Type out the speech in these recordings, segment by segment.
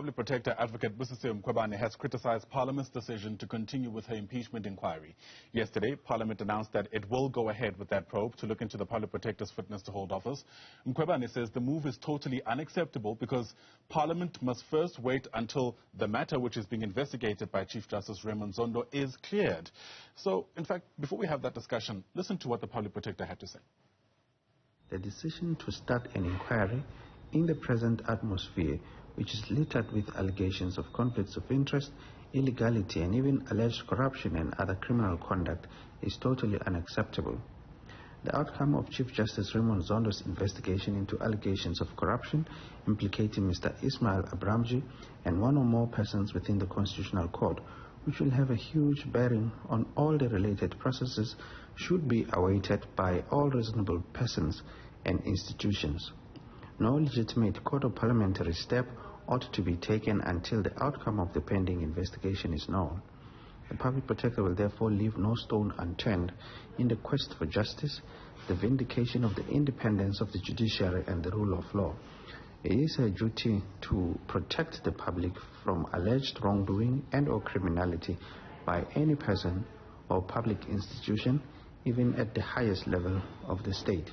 Public Protector Advocate Busisiwe Mkhwebane has criticized Parliament's decision to continue with her impeachment inquiry. Yesterday, Parliament announced that it will go ahead with that probe to look into the Public Protector's fitness to hold office. Mkhwebane says the move is totally unacceptable because Parliament must first wait until the matter which is being investigated by Chief Justice Raymond Zondo is cleared. So, in fact, before we have that discussion, listen to what the Public Protector had to say. The decision to start an inquiry in the present atmosphere, which is littered with allegations of conflicts of interest, illegality, and even alleged corruption and other criminal conduct, is totally unacceptable. The outcome of Chief Justice Raymond Zondo's investigation into allegations of corruption implicating Mr. Ismail Abramji and one or more persons within the Constitutional Court, which will have a huge bearing on all the related processes, should be awaited by all reasonable persons and institutions. No legitimate court or parliamentary step ought to be taken until the outcome of the pending investigation is known. The Public Protector will therefore leave no stone unturned in the quest for justice, the vindication of the independence of the judiciary and the rule of law. It is her duty to protect the public from alleged wrongdoing and or criminality by any person or public institution, even at the highest level of the state.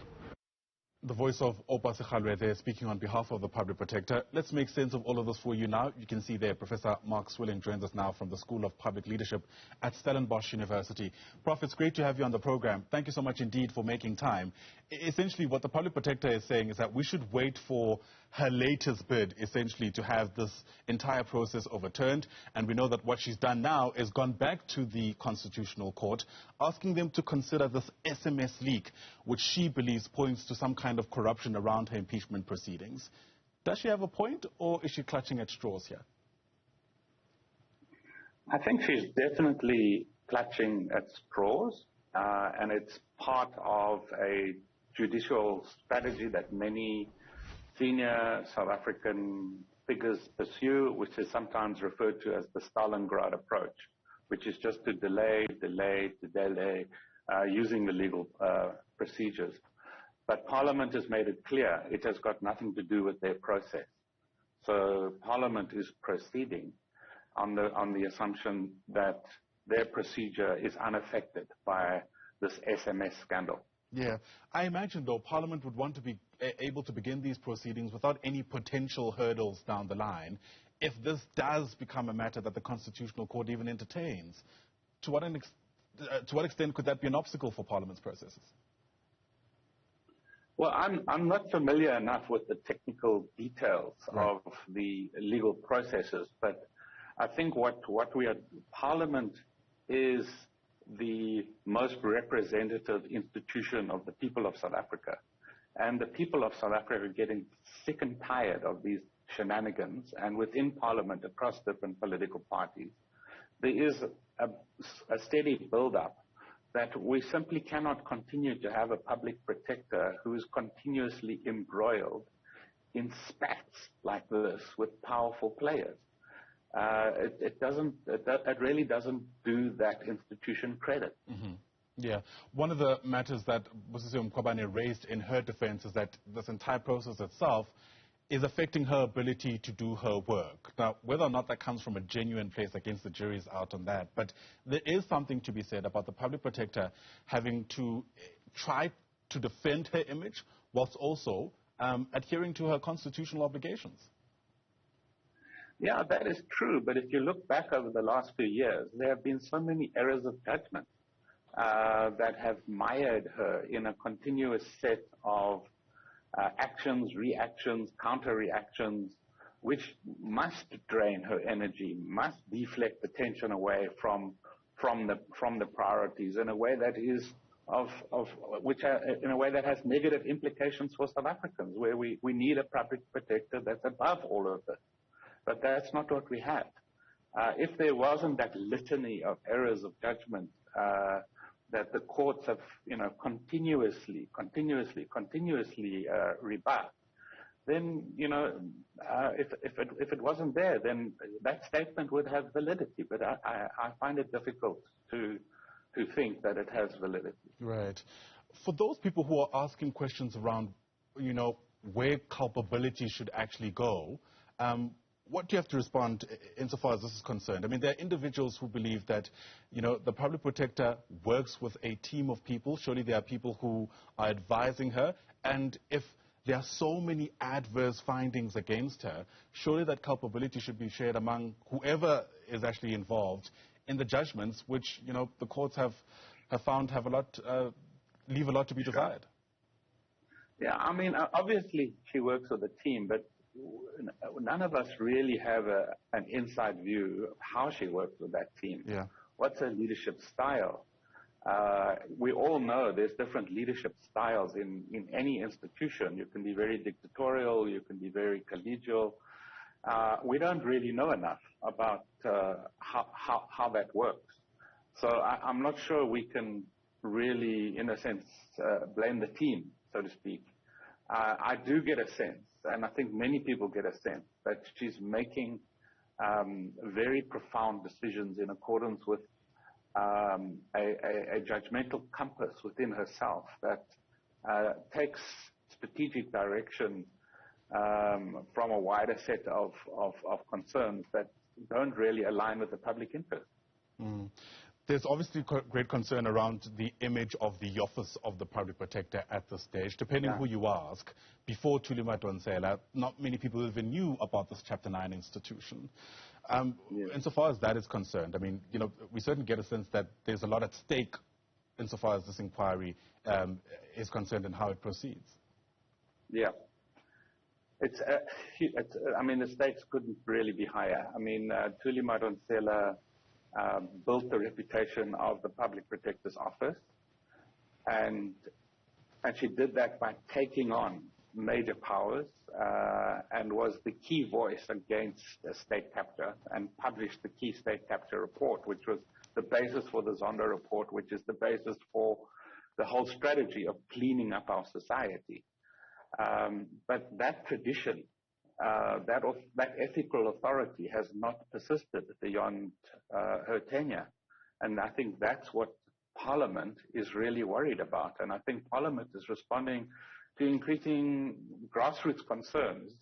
The voice of Opa Sekhalwe there, speaking on behalf of the Public Protector. Let's make sense of all of this for you now. You can see there, Professor Mark Swilling joins us now from the School of Public Leadership at Stellenbosch University. Prof, it's great to have you on the program. Thank you so much indeed for making time. Essentially, what the Public Protector is saying is that we should wait for her latest bid, essentially, to have this entire process overturned. And we know that what she's done now is gone back to the Constitutional Court, asking them to consider this SMS leak, which she believes points to some kind of corruption around her impeachment proceedings. Does she have a point, or is she clutching at straws here? I think she's definitely clutching at straws, and it's part of a judicial strategy that many senior South African figures pursue, which is sometimes referred to as the Stalingrad approach, which is just to delay, using the legal procedures. But Parliament has made it clear it has got nothing to do with their process. So Parliament is proceeding on the assumption that their procedure is unaffected by this SMS scandal. Yeah. I imagine, though, Parliament would want to be able to begin these proceedings without any potential hurdles down the line if this does become a matter that the Constitutional Court even entertains. To what extent could that be an obstacle for Parliament's processes? Well, I'm not familiar enough with the technical details of the legal processes, but I think Parliament is the most representative institution of the people of South Africa. And the people of South Africa are getting sick and tired of these shenanigans. And within Parliament, across different political parties, there is a steady build-up that we simply cannot continue to have a public protector who is continuously embroiled in spats like this with powerful players. It really doesn't do that institution credit. Mm-hmm. Yeah. One of the matters that Busisiwe Mkhwebane raised in her defense is that this entire process itself is affecting her ability to do her work. Now, whether or not that comes from a genuine place, against the jury's out on that, but there is something to be said about the Public Protector having to try to defend her image whilst also adhering to her constitutional obligations. Yeah, that is true, but if you look back over the last few years, there have been so many errors of judgment that have mired her in a continuous set of actions, reactions, counter-reactions, which must drain her energy, must deflect attention away from the priorities in a way that is in a way that has negative implications for South Africans, where we need a public protector that's above all of this. But that's not what we have. If there wasn't that litany of errors of judgment that the courts have, continuously rebut, then, if it wasn't there, then that statement would have validity. But I find it difficult to think that it has validity. Right. For those people who are asking questions around, where culpability should actually go, what do you have to respond insofar as this is concerned? I mean, there are individuals who believe that, the public protector works with a team of people. Surely there are people who are advising her. And if there are so many adverse findings against her, surely that culpability should be shared among whoever is actually involved in the judgments, which, the courts have found leave a lot to be desired. Yeah, I mean, obviously she works with a team, but none of us really have an inside view of how she works with that team. Yeah. What's her leadership style? We all know there's different leadership styles in any institution. You can be very dictatorial, you can be very collegial. We don't really know enough about how that works. So I'm not sure we can really, in a sense, blame the team, so to speak. I do get a sense, and I think many people get a sense, that she's making very profound decisions in accordance with a judgmental compass within herself that takes strategic direction from a wider set of concerns that don't really align with the public interest. Mm. There's obviously great concern around the image of the office of the public protector at this stage. Depending who you ask, before Thuli Madonsela, not many people even knew about this Chapter 9 institution. Insofar as that is concerned, I mean, we certainly get a sense that there's a lot at stake insofar as this inquiry is concerned and how it proceeds. Yeah. I mean, the stakes couldn't really be higher. I mean, Thuli Madonsela built the reputation of the Public Protector's Office, and she did that by taking on major powers and was the key voice against a state capture and published the key state capture report, which was the basis for the Zonda report, which is the basis for the whole strategy of cleaning up our society. But that tradition, that ethical authority has not persisted beyond her tenure. And I think that's what Parliament is really worried about. And I think Parliament is responding to increasing grassroots concerns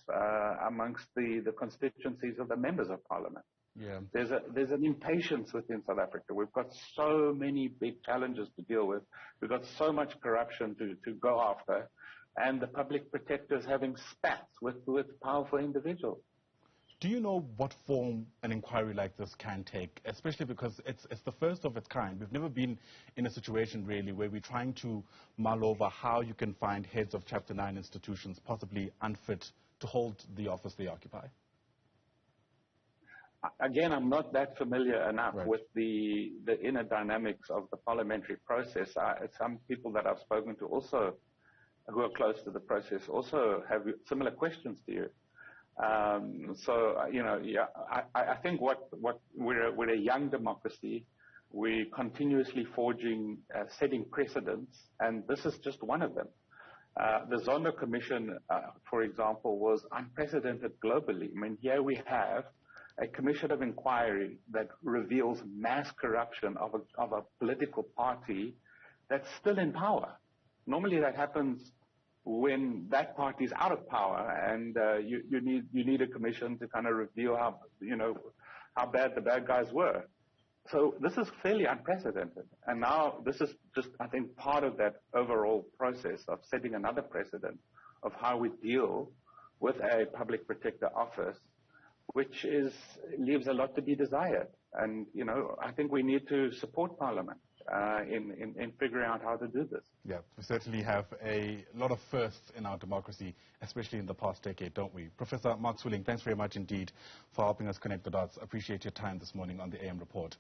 amongst the constituencies of the members of Parliament. Yeah. There's an impatience within South Africa. We've got so many big challenges to deal with. We've got so much corruption to go after. And the public protectors having spats with powerful individuals. Do you know what form an inquiry like this can take, especially because it's the first of its kind? We've never been in a situation, really, where we're trying to mull over how you can find heads of Chapter 9 institutions possibly unfit to hold the office they occupy. Again, I'm not that familiar enough with the inner dynamics of the parliamentary process. Some people that I've spoken to also, who are close to the process, also have similar questions to you. I think we're a young democracy. We're continuously setting precedents, and this is just one of them. The Zonda Commission, for example, was unprecedented globally. I mean, here we have a commission of inquiry that reveals mass corruption of a political party that's still in power. Normally that happens when that party is out of power, and you need a commission to kind of reveal how bad the bad guys were. So this is fairly unprecedented, and now this is just, I think, part of that overall process of setting another precedent of how we deal with a public protector office, which leaves a lot to be desired. And I think we need to support Parliament in figuring out how to do this. Yeah, we certainly have a lot of firsts in our democracy, especially in the past decade, don't we? Professor Mark Swilling, thanks very much indeed for helping us connect the dots. Appreciate your time this morning on the AM Report.